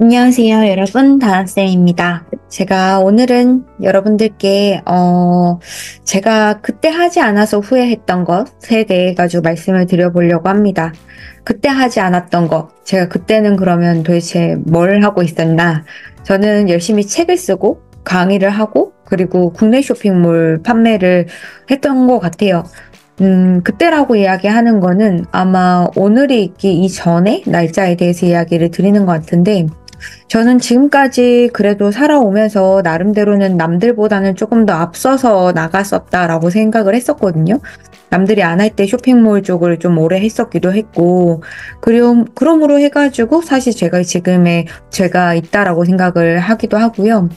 안녕하세요, 여러분. 다나쌤입니다. 제가 오늘은 여러분들께, 제가 그때 하지 않아서 후회했던 것에 대해 가지고 말씀을 드려보려고 합니다. 그때 하지 않았던 것, 제가 그때는 그러면 도대체 뭘 하고 있었나? 저는 열심히 책을 쓰고, 강의를 하고, 그리고 국내 쇼핑몰 판매를 했던 것 같아요. 그때라고 이야기하는 거는 아마 오늘이 있기 이전의 날짜에 대해서 이야기를 드리는 것 같은데, 저는 지금까지 그래도 살아오면서 나름대로는 남들보다는 조금 더 앞서서 나갔었다라고 생각을 했었거든요. 남들이 안 할 때 쇼핑몰 쪽을 좀 오래 했었기도 했고, 그러므로 해가지고 사실 제가 지금의 제가 있다라고 생각을 하기도 하고요.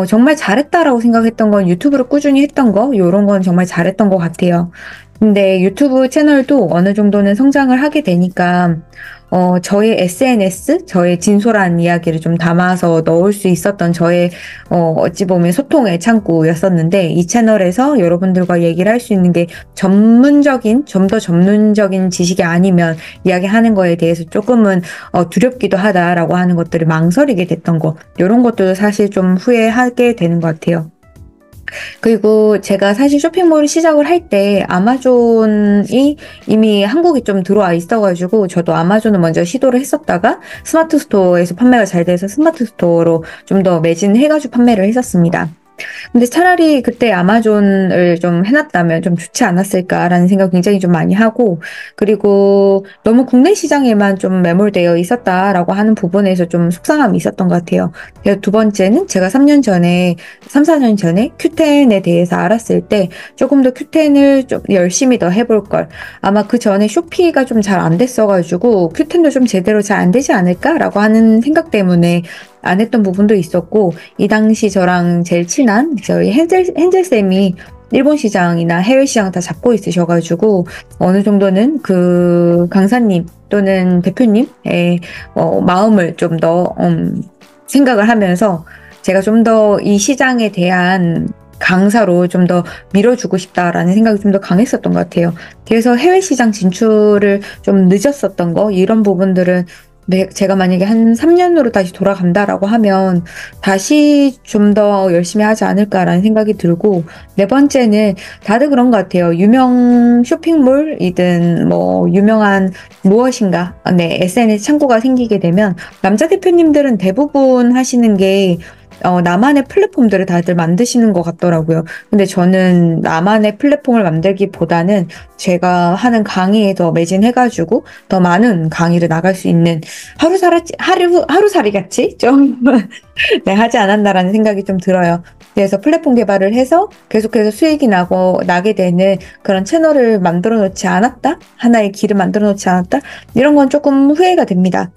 정말 잘했다라고 생각했던 건 유튜브를 꾸준히 했던 거, 요런 건 정말 잘했던 것 같아요. 근데 유튜브 채널도 어느 정도는 성장을 하게 되니까, 저의 SNS, 저의 진솔한 이야기를 좀 담아서 넣을 수 있었던 저의, 어찌 보면 소통의 창구였었는데, 이 채널에서 여러분들과 얘기를 할 수 있는 게 좀 더 전문적인 지식이 아니면 이야기하는 거에 대해서 조금은 두렵기도 하다라고 하는 것들을 망설이게 됐던 거, 이런 것도 사실 좀 후회하게 되는 것 같아요. 그리고 제가 사실 쇼핑몰을 시작을 할 때 아마존이 이미 한국에 좀 들어와 있어가지고 저도 아마존을 먼저 시도를 했었다가 스마트 스토어에서 판매가 잘 돼서 스마트 스토어로 좀 더 매진해가지고 판매를 했었습니다. 근데 차라리 그때 아마존을 좀 해놨다면 좀 좋지 않았을까라는 생각 굉장히 좀 많이 하고, 그리고 너무 국내 시장에만 좀 매몰되어 있었다라고 하는 부분에서 좀 속상함이 있었던 것 같아요. 그래서 두 번째는 제가 3, 4년 전에 Q10에 대해서 알았을 때 조금 더 Q10을 좀 열심히 더 해볼 걸. 아마 그 전에 쇼피가 좀 잘 안 됐어가지고 Q10도 좀 제대로 잘 안 되지 않을까라고 하는 생각 때문에 안 했던 부분도 있었고, 이 당시 저랑 제일 친한 저희 헨젤쌤이 일본 시장이나 해외 시장 다 잡고 있으셔가지고 어느 정도는 그 강사님 또는 대표님의 마음을 좀 더 생각을 하면서 제가 좀 더 이 시장에 대한 강사로 좀 더 밀어주고 싶다라는 생각이 좀 더 강했었던 것 같아요. 그래서 해외 시장 진출을 좀 늦었었던 거, 이런 부분들은 네, 제가 만약에 한 3년으로 다시 돌아간다라고 하면 다시 좀 더 열심히 하지 않을까라는 생각이 들고, 네 번째는 다들 그런 것 같아요. 유명 쇼핑몰이든 뭐 유명한 무엇인가, 네, SNS 창구가 생기게 되면 남자 대표님들은 대부분 하시는 게 나만의 플랫폼들을 다들 만드시는 것 같더라고요. 근데 저는 나만의 플랫폼을 만들기보다는 제가 하는 강의에 더 매진해가지고 더 많은 강의를 나갈 수 있는 하루살이 같이 좀 네, 하지 않았나라는 생각이 좀 들어요. 그래서 플랫폼 개발을 해서 계속해서 수익이 나게 되는 그런 채널을 만들어 놓지 않았다? 하나의 길을 만들어 놓지 않았다? 이런 건 조금 후회가 됩니다.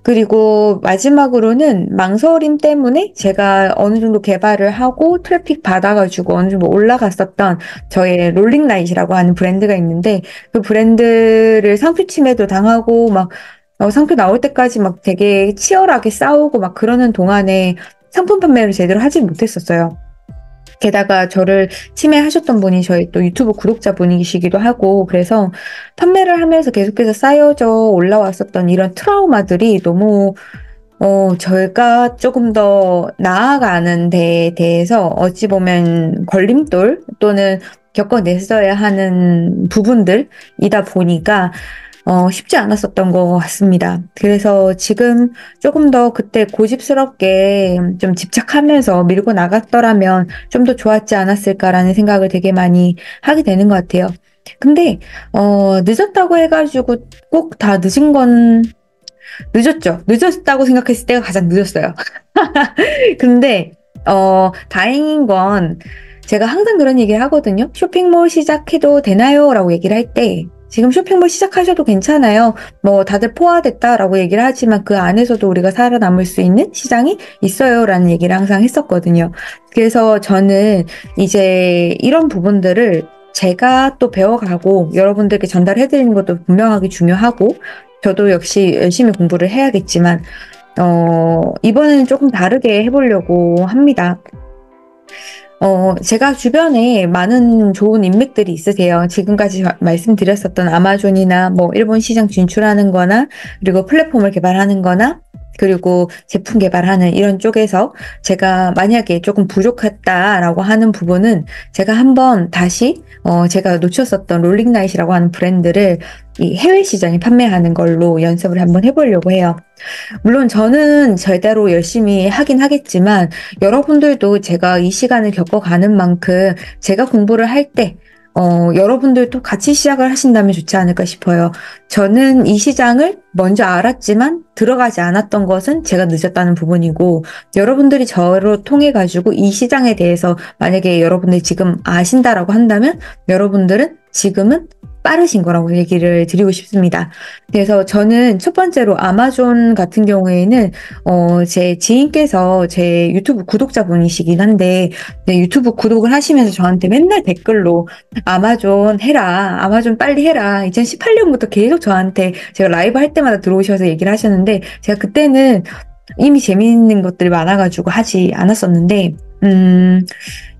그리고 마지막으로는 망설임 때문에 제가 어느 정도 개발을 하고 트래픽 받아가지고 어느 정도 올라갔었던 저의 롤링라이트라고 하는 브랜드가 있는데, 그 브랜드를 상표 침해도 당하고 막 상표 나올 때까지 막 되게 치열하게 싸우고 막 그러는 동안에 상품 판매를 제대로 하지 못했었어요. 게다가 저를 침해하셨던 분이 저희 또 유튜브 구독자분이시기도 하고, 그래서 판매를 하면서 계속해서 쌓여져 올라왔었던 이런 트라우마들이 너무 저희가 조금 더 나아가는 데에 대해서 어찌 보면 걸림돌 또는 겪어냈어야 하는 부분들이다 보니까 쉽지 않았었던 것 같습니다. 그래서 지금 조금 더 그때 고집스럽게 좀 집착하면서 밀고 나갔더라면 좀 더 좋았지 않았을까라는 생각을 되게 많이 하게 되는 것 같아요. 근데, 늦었다고 해가지고 꼭 다 늦은 건 늦었죠. 늦었다고 생각했을 때가 가장 늦었어요. 근데, 다행인 건 제가 항상 그런 얘기를 하거든요. 쇼핑몰 시작해도 되나요? 라고 얘기를 할 때, 지금 쇼핑몰 시작하셔도 괜찮아요. 뭐 다들 포화됐다라고 얘기를 하지만 그 안에서도 우리가 살아남을 수 있는 시장이 있어요. 라는 얘기를 항상 했었거든요. 그래서 저는 이제 이런 부분들을 제가 또 배워가고 여러분들께 전달해드리는 것도 분명하게 중요하고, 저도 역시 열심히 공부를 해야겠지만, 이번에는 조금 다르게 해보려고 합니다. 제가 주변에 많은 좋은 인맥들이 있으세요. 지금까지 말씀드렸었던 아마존이나 뭐 일본 시장 진출하는 거나, 그리고 플랫폼을 개발하는 거나, 그리고 제품 개발하는 이런 쪽에서 제가 만약에 조금 부족했다라고 하는 부분은 제가 한번 다시 제가 놓쳤었던 롤링나잇이라고 하는 브랜드를 이 해외 시장에 판매하는 걸로 연습을 한번 해보려고 해요. 물론 저는 제대로 열심히 하긴 하겠지만 여러분들도 제가 이 시간을 겪어가는 만큼 제가 공부를 할 때 여러분들도 같이 시작을 하신다면 좋지 않을까 싶어요. 저는 이 시장을 먼저 알았지만 들어가지 않았던 것은 제가 늦었다는 부분이고, 여러분들이 저를 통해 가지고 이 시장에 대해서 만약에 여러분들이 지금 아신다라고 한다면 여러분들은 지금은 빠르신 거라고 얘기를 드리고 싶습니다. 그래서 저는 첫 번째로 아마존 같은 경우에는 제 지인께서 제 유튜브 구독자분이시긴 한데, 네, 유튜브 구독을 하시면서 저한테 맨날 댓글로 아마존 해라, 아마존 빨리 해라, 2018년부터 계속 저한테 제가 라이브 할 때마다 들어오셔서 얘기를 하셨는데, 제가 그때는 이미 재미있는 것들이 많아가지고 하지 않았었는데,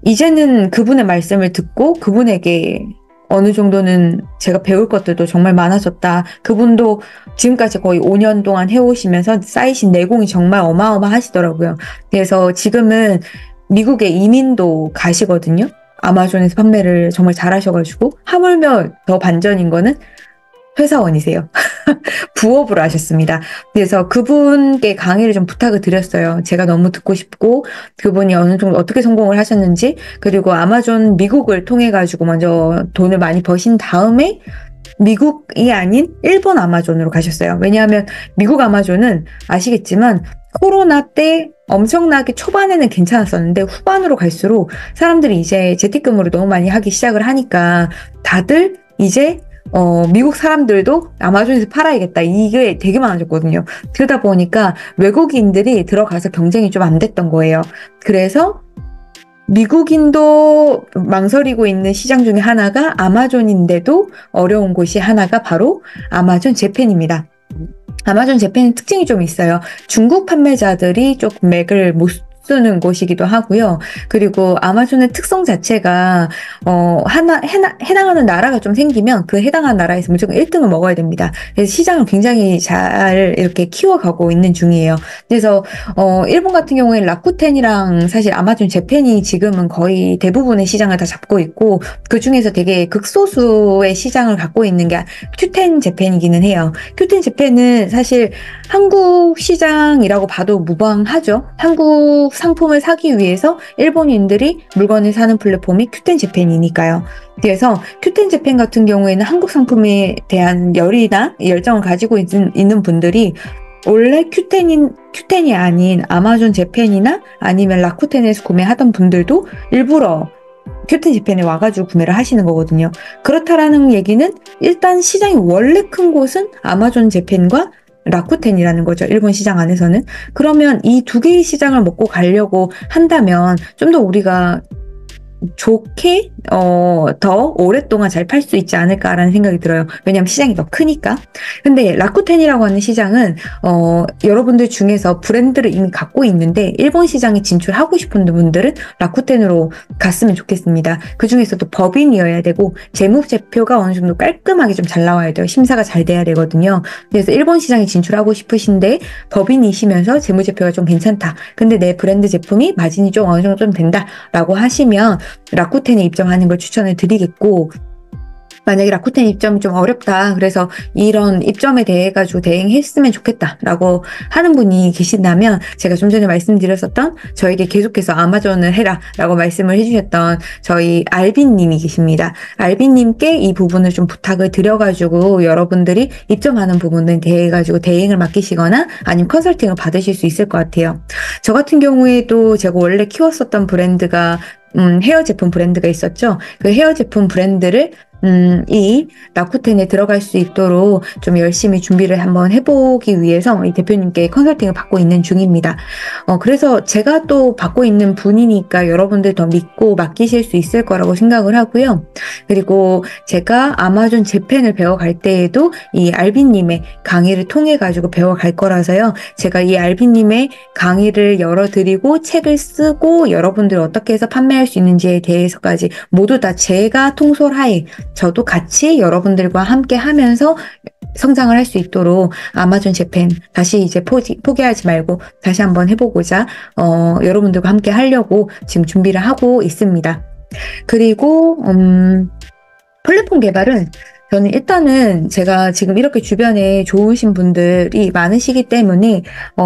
이제는 그분의 말씀을 듣고 그분에게 어느 정도는 제가 배울 것들도 정말 많아졌다. 그분도 지금까지 거의 5년 동안 해오시면서 쌓이신 내공이 정말 어마어마하시더라고요. 그래서 지금은 미국에 이민도 가시거든요. 아마존에서 판매를 정말 잘하셔가지고, 하물며 더 반전인 거는 회사원이세요. 부업으로 하셨습니다. 그래서 그분께 강의를 좀 부탁을 드렸어요. 제가 너무 듣고 싶고, 그분이 어느 정도 어떻게 성공을 하셨는지, 그리고 아마존 미국을 통해 가지고 먼저 돈을 많이 버신 다음에 미국이 아닌 일본 아마존으로 가셨어요. 왜냐하면 미국 아마존은 아시겠지만 코로나 때 엄청나게 초반에는 괜찮았었는데 후반으로 갈수록 사람들이 이제 재택근무를 너무 많이 하기 시작을 하니까 다들 이제 미국 사람들도 아마존에서 팔아야겠다. 이게 되게 많아졌거든요. 그러다 보니까 외국인들이 들어가서 경쟁이 좀 안 됐던 거예요. 그래서 미국인도 망설이고 있는 시장 중에 하나가 아마존인데도 어려운 곳이 하나가 바로 아마존 재팬입니다. 아마존 재팬은 특징이 좀 있어요. 중국 판매자들이 조금 맥을 못 쓰는 곳이기도 하고요. 그리고 아마존의 특성 자체가 해당하는 나라가 좀 생기면 그 해당하는 나라에서 무조건 1등을 먹어야 됩니다. 그래서 시장을 굉장히 잘 이렇게 키워가고 있는 중이에요. 그래서 일본 같은 경우에 라쿠텐이랑 사실 아마존 재팬이 지금은 거의 대부분의 시장을 다 잡고 있고, 그 중에서 되게 극소수의 시장을 갖고 있는 게 큐텐 재팬이기는 해요. 큐텐 재팬은 사실 한국 시장이라고 봐도 무방하죠. 한국 상품을 사기 위해서 일본인들이 물건을 사는 플랫폼이 큐텐 재팬이니까요. 그래서 큐텐 재팬 같은 경우에는 한국 상품에 대한 열이나 열정을 가지고 있는 분들이 원래 큐텐이 아닌 아마존 재팬이나 아니면 라쿠텐에서 구매하던 분들도 일부러 큐텐 재팬에 와가지고 구매를 하시는 거거든요. 그렇다라는 얘기는 일단 시장이 원래 큰 곳은 아마존 재팬과 라쿠텐이라는 거죠. 일본 시장 안에서는. 그러면 이 두 개의 시장을 먹고 가려고 한다면 좀 더 우리가 좋게 더 오랫동안 잘 팔 수 있지 않을까라는 생각이 들어요. 왜냐하면 시장이 더 크니까. 근데 라쿠텐이라고 하는 시장은 여러분들 중에서 브랜드를 이미 갖고 있는데 일본 시장에 진출하고 싶은 분들은 라쿠텐으로 갔으면 좋겠습니다. 그 중에서도 법인이어야 되고 재무제표가 어느 정도 깔끔하게 좀 잘 나와야 돼요. 심사가 잘 돼야 되거든요. 그래서 일본 시장에 진출하고 싶으신데 법인이시면서 재무제표가 좀 괜찮다. 근데 내 브랜드 제품이 마진이 좀 어느 정도 좀 된다라고 하시면 라쿠텐에 입점하는 걸 추천을 드리겠고, 만약에 라쿠텐 입점이 좀 어렵다, 그래서 이런 입점에 대해 가지고 대응했으면 좋겠다라고 하는 분이 계신다면 제가 좀 전에 말씀드렸었던 저에게 계속해서 아마존을 해라 라고 말씀을 해주셨던 저희 알빈님이 계십니다. 알빈님께 이 부분을 좀 부탁을 드려가지고 여러분들이 입점하는 부분에 대해 가지고 대응을 맡기시거나 아니면 컨설팅을 받으실 수 있을 것 같아요. 저 같은 경우에도 제가 원래 키웠었던 브랜드가 헤어 제품 브랜드가 있었죠. 그 헤어 제품 브랜드를 이 라쿠텐에 들어갈 수 있도록 좀 열심히 준비를 한번 해보기 위해서 이 대표님께 컨설팅을 받고 있는 중입니다. 그래서 제가 또 받고 있는 분이니까 여러분들 더 믿고 맡기실 수 있을 거라고 생각을 하고요. 그리고 제가 아마존 재팬을 배워갈 때에도 이 알빈님의 강의를 통해 가지고 배워갈 거라서요. 제가 이 알빈님의 강의를 열어드리고 책을 쓰고 여러분들이 어떻게 해서 판매할 수 있는지에 대해서까지 모두 다 제가 통솔하에 저도 같이 여러분들과 함께 하면서 성장을 할 수 있도록 아마존 재팬 다시 이제 포기하지 말고 다시 한번 해보고자 여러분들과 함께 하려고 지금 준비를 하고 있습니다. 그리고 플랫폼 개발은 저는 일단은 제가 지금 이렇게 주변에 좋으신 분들이 많으시기 때문에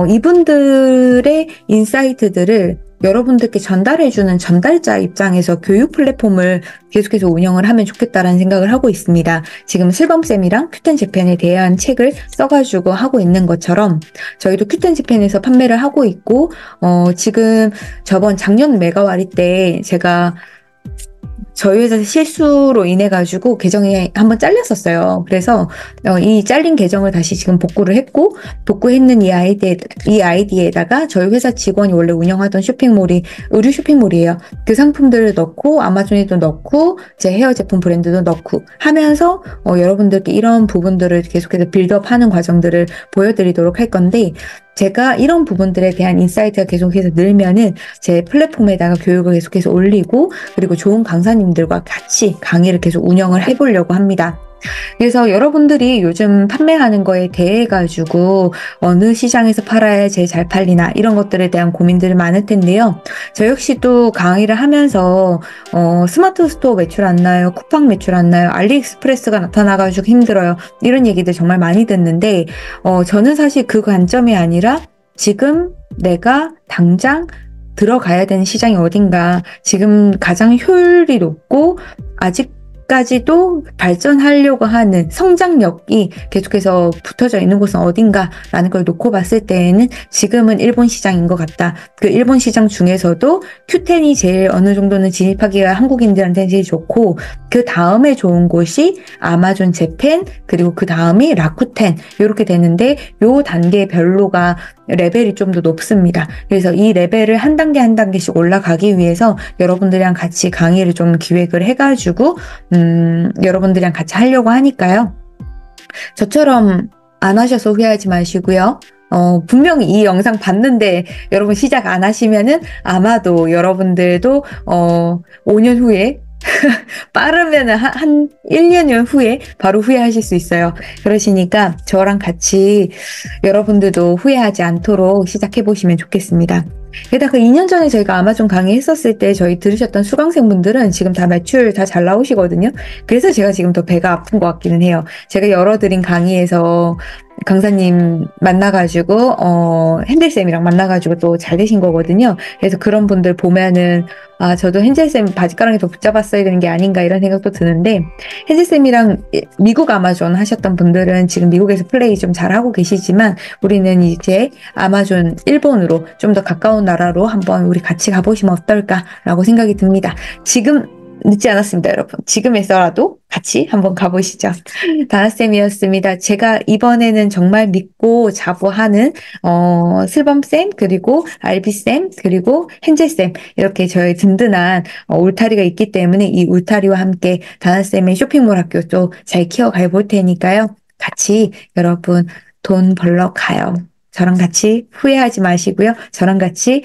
이분들의 인사이트들을 여러분들께 전달해주는 전달자 입장에서 교육 플랫폼을 계속해서 운영을 하면 좋겠다라는 생각을 하고 있습니다. 지금 슬범쌤이랑 큐텐 재팬에 대한 책을 써가지고 하고 있는 것처럼 저희도 큐텐 재팬에서 판매를 하고 있고 지금 작년 메가와리 때 제가 저희 회사 실수로 인해 가지고 계정이 한번 잘렸었어요. 그래서 이 잘린 계정을 다시 지금 복구를 했고, 복구했는 이 아이디에다가 저희 회사 직원이 원래 운영하던 쇼핑몰이 의류 쇼핑몰이에요. 그 상품들을 넣고 아마존에도 넣고 제 헤어 제품 브랜드도 넣고 하면서 여러분들께 이런 부분들을 계속해서 빌드업하는 과정들을 보여드리도록 할 건데, 제가 이런 부분들에 대한 인사이트가 계속해서 늘면은 제 플랫폼에다가 교육을 계속해서 올리고, 그리고 좋은 강사님들과 같이 강의를 계속 운영을 해보려고 합니다. 그래서 여러분들이 요즘 판매하는 거에 대해 가지고 어느 시장에서 팔아야 제일 잘 팔리나 이런 것들에 대한 고민들이 많을 텐데요. 저 역시도 강의를 하면서 스마트 스토어 매출 안 나요, 쿠팡 매출 안 나요, 알리익스프레스가 나타나가지고 힘들어요, 이런 얘기들 정말 많이 듣는데 저는 사실 그 관점이 아니라 지금 내가 당장 들어가야 되는 시장이 어딘가, 지금 가장 효율이 높고 아직까지도 발전하려고 하는 성장력이 계속해서 붙어져 있는 곳은 어딘가라는 걸 놓고 봤을 때에는 지금은 일본 시장인 것 같다. 그 일본 시장 중에서도 Q10이 제일 어느 정도는 진입하기가 한국인들한테는 제일 좋고, 그 다음에 좋은 곳이 아마존 재팬, 그리고 그 다음이 라쿠텐, 이렇게 되는데 요 단계별로가 레벨이 좀 더 높습니다. 그래서 이 레벨을 한 단계 한 단계씩 올라가기 위해서 여러분들이랑 같이 강의를 좀 기획을 해가지고 여러분들이랑 같이 하려고 하니까요. 저처럼 안 하셔서 후회하지 마시고요. 분명히 이 영상 봤는데 여러분 시작 안 하시면은 아마도 여러분들도 5년 후에 빠르면 한 1년 후에 바로 후회하실 수 있어요. 그러시니까 저랑 같이 여러분들도 후회하지 않도록 시작해보시면 좋겠습니다. 게다가 2년 전에 저희가 아마존 강의했었을 때 저희 들으셨던 수강생분들은 지금 다 매출 다 잘 나오시거든요. 그래서 제가 지금 더 배가 아픈 것 같기는 해요. 제가 열어드린 강의에서 강사님 만나가지고 헨델쌤이랑 만나가지고 또 잘 되신 거거든요. 그래서 그런 분들 보면은 저도 헨젤쌤 바지가랑이 더 붙잡았어야 되는 게 아닌가 이런 생각도 드는데, 헨젤쌤이랑 미국 아마존 하셨던 분들은 지금 미국에서 플레이 좀 잘하고 계시지만 우리는 이제 아마존 일본으로 좀 더 가까운 나라로 한번 우리 같이 가보시면 어떨까라고 생각이 듭니다. 지금 늦지 않았습니다, 여러분. 지금에서라도 같이 한번 가보시죠. 다나쌤이었습니다. 제가 이번에는 정말 믿고 자부하는 슬범쌤, 그리고 알비쌤, 그리고 헨젤쌤, 이렇게 저희 든든한 울타리가 있기 때문에 이 울타리와 함께 다나쌤의 쇼핑몰 학교도 잘 키워가 볼 테니까요. 같이 여러분 돈 벌러 가요. 저랑 같이 후회하지 마시고요. 저랑 같이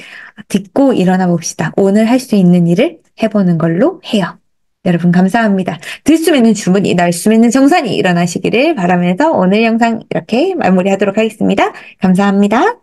딛고 일어나 봅시다. 오늘 할 수 있는 일을 해보는 걸로 해요. 여러분 감사합니다. 들 수 있는 주문이, 날 수 있는 정산이 일어나시기를 바라면서 오늘 영상 이렇게 마무리하도록 하겠습니다. 감사합니다.